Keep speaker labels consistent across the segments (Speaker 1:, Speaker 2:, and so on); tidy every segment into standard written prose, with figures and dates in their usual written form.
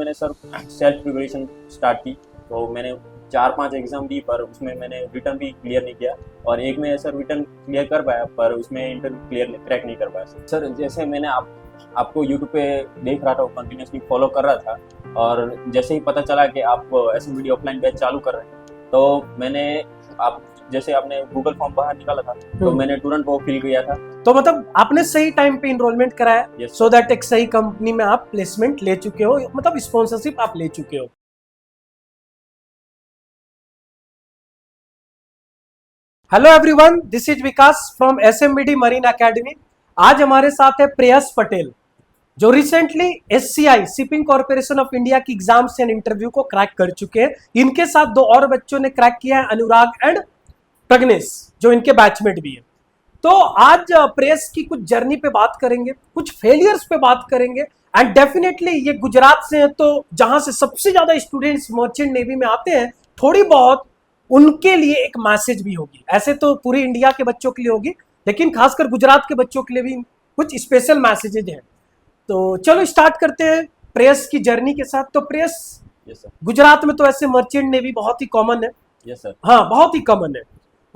Speaker 1: मैंने sir self preparation start की। तो मैंने 4-5 एग्ज़ाम दी, पर उसमें मैंने रिटर्न भी क्लियर नहीं किया, और एक में सर रिटर्न क्लियर कर पाया, पर उसमें इंटरव्यू क्रैक नहीं कर पाया। सर जैसे मैंने आपको यूट्यूब पे देख रहा था, कंटिन्यूसली फॉलो कर रहा था, और जैसे ही पता चला कि आप SMBD ऑफलाइन बैच चालू कर रहे हैं, तो मैंने जैसे आपने गूगल फॉर्म बाहर निकाला था, तो मैंने तुरंत वो फिल किया था।
Speaker 2: तो मतलब आपने सही टाइम पे इनरोलमेंट कराया, सो दैट एक सही कंपनी में आप प्लेसमेंट ले चुके हो, मतलब स्पॉन्सरशिप आप ले चुके हो। Hello everyone, this is Vikas from SMBD marine academy. आज हमारे साथ है प्रेयस पटेल, जो recently SCI shipping corporation of India की एग्जाम्स एंड इंटरव्यू को क्रैक कर चुके हैं। इनके साथ 2 और बच्चों ने क्रैक किया है, अनुराग एंड प्रग्नेश, जो इनके बैचमेट भी है। तो आज प्रेस की कुछ जर्नी पे बात करेंगे, कुछ फेलियर्स पे बात करेंगे, एंड डेफिनेटली ये गुजरात से है, तो जहां से सबसे ज्यादा स्टूडेंट्स मर्चेंट नेवी में आते हैं, थोड़ी बहुत उनके लिए एक मैसेज भी होगी। ऐसे तो पूरी इंडिया के बच्चों के लिए होगी, लेकिन खासकर गुजरात के बच्चों के लिए भी कुछ स्पेशल मैसेजेज हैं। तो चलो स्टार्ट करते हैं प्रेस की जर्नी के साथ। तो प्रेस, गुजरात में तो ऐसे मर्चेंट नेवी बहुत ही कॉमन है।
Speaker 1: Yes sir.
Speaker 2: हाँ, बहुत ही कॉमन है।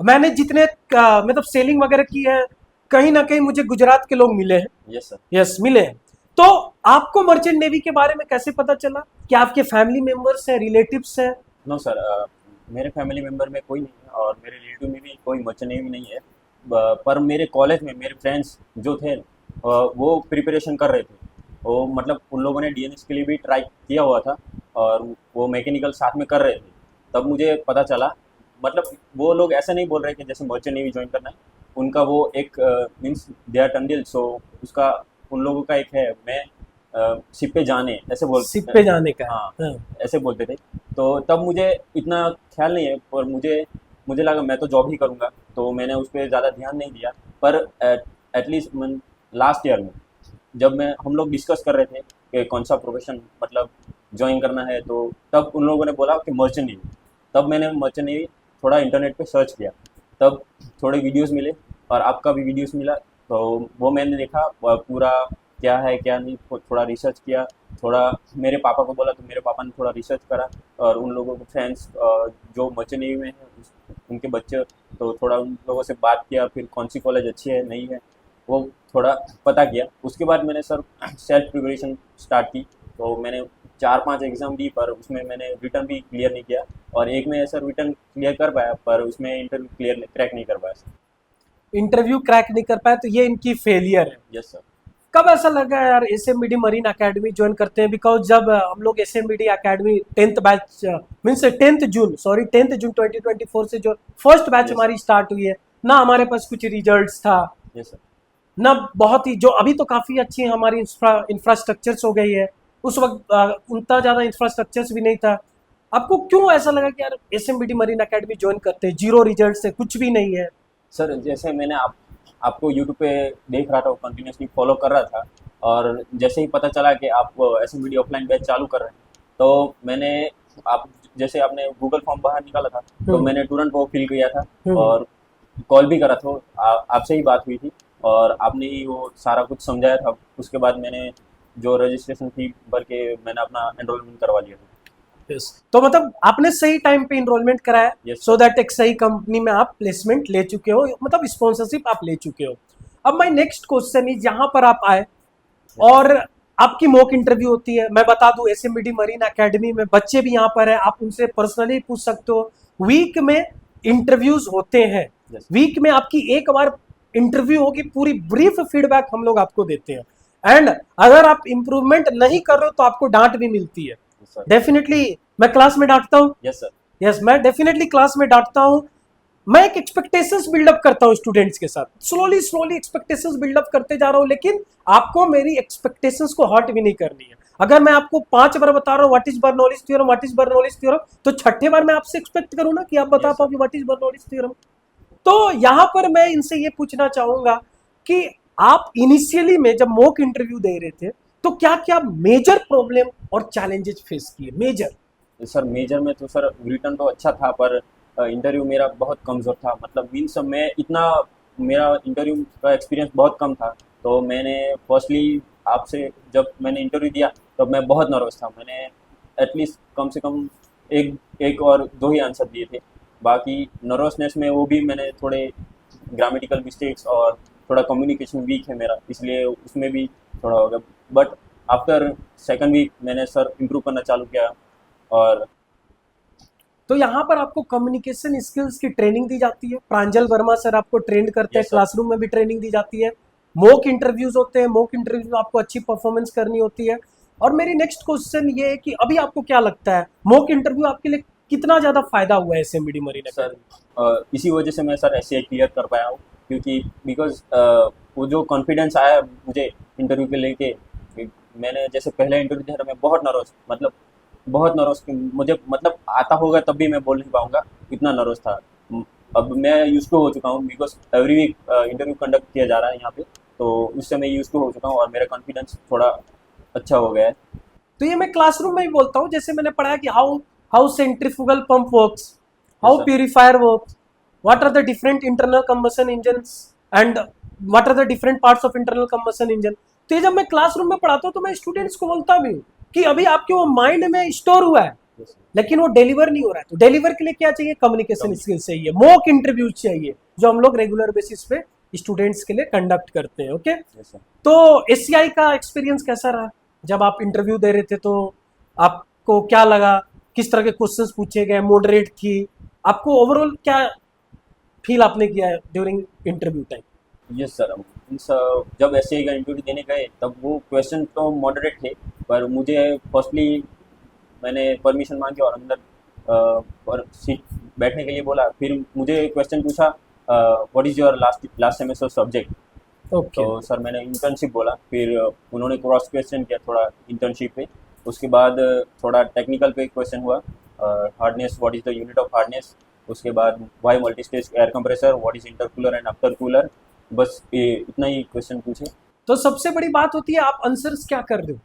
Speaker 2: मैंने जितने मतलब सेलिंग वगैरह की है, कहीं ना कहीं मुझे गुजरात के लोग मिले हैं।
Speaker 1: Yes sir.
Speaker 2: यस, मिले हैं। तो आपको मर्चेंट नेवी के बारे में कैसे पता चला? क्या आपके फैमिली मेंबर्स हैं, रिलेटिव्स हैं?
Speaker 1: नो सर, मेरे फैमिली मेंबर में कोई नहीं है, और मेरे रिलेटिव में भी कोई मर्चेंट नेवी नहीं है। पर मेरे कॉलेज में मेरे फ्रेंड्स जो थे, वो प्रिपरेशन कर रहे थे। वो मतलब उन लोगों ने DNS के लिए भी ट्राई किया हुआ था, और वो मैकेनिकल साथ में कर रहे थे। तब मुझे पता चला, मतलब वो लोग ऐसा नहीं बोल रहे कि जैसे मर्चेंट नेवी ज्वाइन करना है, उनका वो एक मीन्स दे आर टंडिल, सो उसका उन लोगों का एक है, मैं शिप पे जाने ऐसे बोल,
Speaker 2: शिप पे जाने का।
Speaker 1: हाँ, ऐसे बोलते थे। तो तब मुझे इतना ख्याल नहीं है, पर मुझे लगा मैं तो जॉब ही करूँगा, तो मैंने उस पर ज़्यादा ध्यान नहीं दिया। पर एटलीस्ट लास्ट ईयर में जब हम लोग डिस्कस कर रहे थे कि कौन सा प्रोफेशन मतलब ज्वाइन करना है, तो तब उन लोगों ने बोला कि मर्चेंट नेवी। तब मैंने मर्चेंट नेवी थोड़ा इंटरनेट पे सर्च किया, तब थोड़े वीडियोस मिले, और आपका भी वीडियोस मिला, तो वो मैंने देखा पूरा क्या है क्या नहीं, थोड़ा रिसर्च किया। थोड़ा मेरे पापा को बोला, तो मेरे पापा ने थोड़ा रिसर्च करा, और उन लोगों के फ्रेंड्स जो मर्चेंट नेवी में हैं, उनके बच्चे, तो थोड़ा उन लोगों से बात किया, फिर कौन सी कॉलेज अच्छी है नहीं है वो थोड़ा पता किया। उसके बाद मैंने सर सेल्फ प्रिपरेशन स्टार्ट की। तो मैंने 4-5 एग्ज़ाम दी, पर उसमें मैंने रिटर्न भी क्लियर नहीं किया, और एक में सर रिटर्न क्लियर कर पाया, पर उसमें इंटरव्यू क्रैक नहीं कर पाया सर।
Speaker 2: इंटरव्यू क्रैक नहीं कर पाया, तो ये इनकी फेलियर है।
Speaker 1: Yes sir.
Speaker 2: कब ऐसा लगा यार SMBD मरीन एकेडमी ज्वाइन करते हैं? बिकॉज जब हम लोग SMBD academy 10th batch means 10th जून 2024 से जो फर्स्ट बैच हमारी स्टार्ट हुई है ना, हमारे पास कुछ रिजल्ट्स था।
Speaker 1: Yes sir.
Speaker 2: ना बहुत ही, जो अभी तो काफ़ी अच्छी हमारी इंफ्रास्ट्रक्चर्स हो गई है, उस वक्त उतना ज़्यादा इंफ्रास्ट्रक्चर्स भी नहीं था। आपको क्यों ऐसा लगा कि यार SMBD मरीन एकेडमी ज्वाइन करते हैं? जीरो रिजल्ट से, कुछ भी नहीं है।
Speaker 1: सर जैसे मैंने आपको यूट्यूब पे देख रहा था, कंटिन्यूसली फॉलो कर रहा था, और जैसे ही पता चला कि आप SMBD ऑफलाइन बैच चालू कर रहे हैं, तो मैंने जैसे आपने गूगल फॉर्म बाहर निकाला था, तो मैंने तुरंत वो फिल किया था, और कॉल भी करा था। आपसे ही बात हुई थी, और आपने ही वो सारा कुछ समझाया था। उसके बाद मैंने जो रजिस्ट्रेशन फी भर के मैंने अपना एनरोलमेंट करवा लिया था।
Speaker 2: Yes. तो मतलब आपने सही टाइम पे इनरोलमेंट कराया, सो दैट एक सही कंपनी में आप प्लेसमेंट ले चुके हो, मतलब स्पॉन्सरशिप आप ले चुके हो। अब माय नेक्स्ट क्वेश्चन इज, यहाँ पर आप आए और आपकी मॉक इंटरव्यू होती है। मैं बता दूं, SMBD मरीन एकेडमी में बच्चे भी यहाँ पर है, आप उनसे पर्सनली पूछ सकते हो। वीक में इंटरव्यूज होते हैं, वीक में आपकी एक बार इंटरव्यू होगी, पूरी ब्रीफ फीडबैक हम लोग आपको देते हैं, एंड अगर आप इंप्रूवमेंट नहीं कर रहे हो तो आपको डांट भी मिलती है। डेफिनेटली मैं क्लास में डांटता हूँ।
Speaker 1: Yes sir.
Speaker 2: यस, मैं डेफिनेटली क्लास में डांटता हूँ। मैं एक एक्सपेक्टेशंस बिल्डअप करता हूँ स्टूडेंट्स के साथ, स्लोली एक्सपेक्टेशंस बिल्डअप करते जा रहा हूँ, लेकिन आपको मेरी एक्सपेक्टेशंस को हर्ट भी नहीं करनी है। अगर मैं आपको 5 बार बता रहा हूँ what is Bernoulli's theorem, what is Bernoulli's theorem, तो छठे बार मैं आपसे एक्सपेक्ट करूँ ना कि आप बता पाओगे व्हाट इज बर्नौलीज थ्योरम। तो यहाँ पर मैं इनसे ये पूछना चाहूंगा कि आप इनिशियली में जब मॉक इंटरव्यू दे रहे थे, तो क्या क्या मेजर प्रॉब्लम और चैलेंजेस फेस किए? मेजर
Speaker 1: सर मेजर में तो सर रिटर्न तो अच्छा था, पर इंटरव्यू मेरा बहुत कमज़ोर था। मतलब मीन्स मैं इतना, मेरा इंटरव्यू का एक्सपीरियंस बहुत कम था। तो मैंने फर्स्टली आपसे जब मैंने इंटरव्यू दिया, तब मैं बहुत नर्वस था। मैंने एटलीस्ट कम से कम एक और दो ही आंसर दिए थे। बाकी नर्वसनेस में वो भी मैंने थोड़े ग्रामेटिकल मिस्टेक्स और थोड़ा कम्युनिकेशन वीक है मेरा, इसलिए उसमें भी थोड़ा हो गया। बट आफ्टर सेकंड वीक मैंने सर इम्प्रूव करना चालू किया। और
Speaker 2: तो यहाँ पर आपको कम्युनिकेशन स्किल्स की ट्रेनिंग दी जाती है, प्रांजल वर्मा सर आपको ट्रेन करते हैं,
Speaker 1: Yes, sir.
Speaker 2: क्लासरूम में भी ट्रेनिंग दी जाती है, मॉक इंटरव्यूज होते हैं, मॉक इंटरव्यू में आपको अच्छी परफॉर्मेंस करनी होती है। और मेरी नेक्स्ट क्वेश्चन ये है कि अभी आपको क्या लगता है मॉक इंटरव्यू आपके लिए कितना ज्यादा फायदा हुआ है एसएमबीडी मरीना
Speaker 1: सर इसी वजह से मैं सर एससीआई क्लियर कर पाया हूँ, क्योंकि बिकॉज वो जो कॉन्फिडेंस आया मुझे इंटरव्यू के लेके। मैंने जैसे पहला इंटरव्यू दिया था, मैं बहुत नर्वस मुझे मतलब आता होगा तब भी मैं बोल नहीं पाऊंगा, इतना नर्वस था। अब मैं यूज टू हो चुका हूँ, because every week interview conduct किया जा रहा है यहाँ पे, तो उससे मैं यूज टू हो चुका हूँ और मेरा कॉन्फिडेंस थोड़ा अच्छा हो गया है।
Speaker 2: तो ये मैं क्लासरूम में ही बोलता हूँ, जैसे मैंने पढ़ा कि how how centrifugal pump works, how
Speaker 1: sir.
Speaker 2: Purifier works, what are the different internal combustion engines and what are the different parts of internal combustion engine. तो ये जब मैं क्लासरूम में पढ़ाता हूँ तो मैं स्टूडेंट्स को बोलता भी हूँ कि अभी आपके वो माइंड में स्टोर हुआ है,
Speaker 1: Yes, sir.
Speaker 2: लेकिन वो डिलीवर नहीं हो रहा है। तो डिलीवर के लिए क्या चाहिए? कम्युनिकेशन स्किल्स चाहिए, मॉक इंटरव्यूज चाहिए, जो हम लोग रेगुलर बेसिस पे स्टूडेंट्स के लिए कंडक्ट करते हैं। Okay,
Speaker 1: Yes, sir.
Speaker 2: तो एससीआई का एक्सपीरियंस कैसा रहा? जब आप इंटरव्यू दे रहे थे तो आपको क्या लगा? किस तरह के क्वेश्चंस पूछे गए? मॉडरेट थी? आपको ओवरऑल क्या फील आपने किया है during interview time?
Speaker 1: Yes sir, means जब एससीआई का इंटरव्यू देने गए तब वो क्वेश्चन तो मॉडरेट थे, पर मुझे फर्स्टली मैंने परमिशन मांगी और अंदर पर सीट बैठने के लिए बोला। फिर मुझे क्वेश्चन पूछा what is your last semester subject.
Speaker 2: Okay,
Speaker 1: तो सर मैंने इंटर्नशिप बोला। फिर उन्होंने क्रॉस क्वेश्चन किया थोड़ा इंटर्नशिप पे। उसके बाद थोड़ा टेक्निकल पे क्वेश्चन हुआ, hardness, what is the unit of hardness. उसके बाद why multi stage air compressor, what is intercooler and after cooler. बस ये इतना ही क्वेश्चन पूछे।
Speaker 2: तो सबसे बड़ी बात होती है आप आंसर्स क्या कर रहे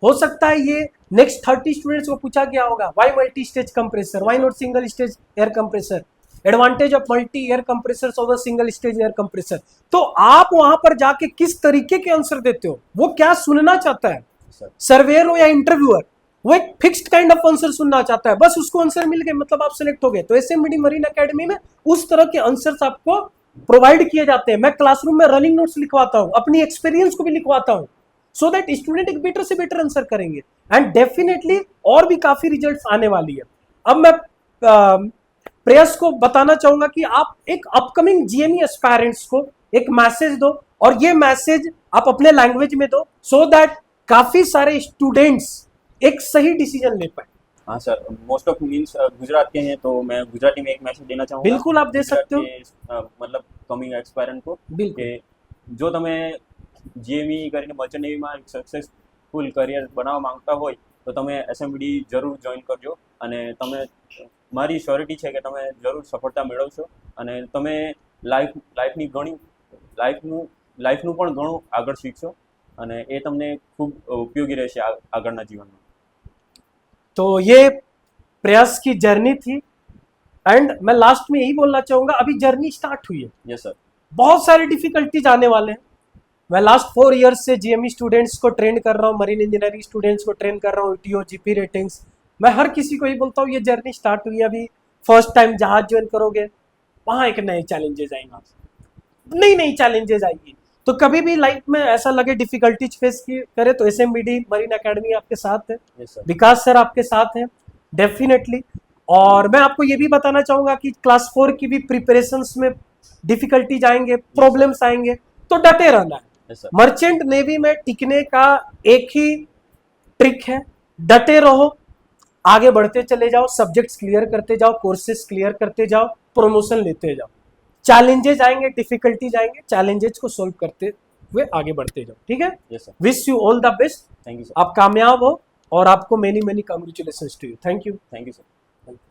Speaker 2: हो सकता है ये नेक्स्ट 30 स्टूडेंट्स को पूछा गया होगा, why multi stage compressor, why not single stage air compressor, advantage of multi air compressor over single stage air compressor. तो आप वहां पर जाके किस तरीके के आंसर देते हो, वो क्या सुनना चाहता है
Speaker 1: सर
Speaker 2: सर्वेयर हो या इंटरव्यूअर, वो एक फिक्स्ड काइंड ऑफ आंसर सुनना चाहता है, बस उसको आंसर मिल गए मतलब आप सिलेक्ट हो गए। तो एसएमबीडी मरीन एकेडमी में उस तरह के आंसर्स आपको प्रोवाइड किए जाते हैं। मैं क्लासरूम में रनिंग नोट्स लिखवाता हूं, अपनी एक्सपीरियंस को भी लिखवाता हूं, सो दैट स्टूडेंट एक बेटर से बेटर आंसर करेंगे एंड डेफिनेटली और भी काफी रिजल्ट्स आने वाली है। अब मैं प्रेयस को बताना चाहूंगा कि आप एक अपकमिंग जीएमई एस्पायरेंट्स को एक मैसेज दो, और ये मैसेज आप अपने लैंग्वेज में दो सो दैट काफी सारे स्टूडेंट्स एक सही डिसीजन ले पाए।
Speaker 1: हाँ sir, most of means Gujarat के हैं, तो मैं गुजराती में एक मैसेज देना चाहूँगा।
Speaker 2: बिल्कुल आप दे सकते हो।
Speaker 1: मतलब कमिंग एक्सपायरेंट को
Speaker 2: बिल्कुल
Speaker 1: કે જો તમે જીએમઈ કરીને મર્ચન્ટ નેવીમાં એક સક્સેસફુલ કરિયર બનાવવા માંગતા હોય તો તમે એસએમબીડી જરૂર જોઈન કરજો, અને તમે મારી શ્યોરિટી છે કે તમે જરૂર સફળતા મેળવશો, અને તમે લાઈફનું પણ ઘણું આગળ શીખશો, અને એ તમને ખૂબ ઉપયોગી રહેશે આગળના જીવનમાં।
Speaker 2: तो ये प्रयास की जर्नी थी एंड मैं लास्ट में यही बोलना चाहूंगा, अभी जर्नी स्टार्ट हुई है,
Speaker 1: यस सर।
Speaker 2: बहुत सारे डिफिकल्टीज आने वाले हैं। मैं लास्ट 4 इयर्स से जीएमई स्टूडेंट्स को ट्रेन कर रहा हूँ, मरीन इंजीनियरिंग स्टूडेंट्स को ट्रेन कर रहा हूँ, टीओ जीपी रेटिंग्स। मैं हर किसी को ही बोलता हूँ ये जर्नी स्टार्ट हुई है, अभी फर्स्ट टाइम जहाज ज्वाइन करोगे वहां एक नए चैलेंजेस आएंगे, नई चैलेंजेस आएंगी। तो कभी भी लाइफ में ऐसा लगे डिफिकल्टीज फेस करे तो एसएमबीडी मरीन एकेडमी आपके साथ है,
Speaker 1: यस सर।
Speaker 2: विकास सर आपके साथ हैं डेफिनेटली। और मैं आपको ये भी बताना चाहूंगा कि क्लास 4 की भी प्रिपरेशंस में डिफिकल्टीज आएंगे, प्रॉब्लम्स आएंगे, तो डटे रहना है।
Speaker 1: Yes sir.
Speaker 2: मर्चेंट नेवी में टिकने का एक ही ट्रिक है, डटे रहो, आगे बढ़ते चले जाओ, सब्जेक्ट्स क्लियर करते जाओ, कोर्सेज क्लियर करते जाओ, प्रमोशन लेते जाओ। चैलेंजेस आएंगे, डिफिकल्टीज आएंगे, चैलेंजेस को सोल्व करते हुए आगे बढ़ते जाओ, ठीक है।
Speaker 1: Yes sir.
Speaker 2: Wish you all the best,
Speaker 1: thank you sir.
Speaker 2: आप कामयाब हो और आपको many many congratulations to you. Thank you.
Speaker 1: Thank you sir.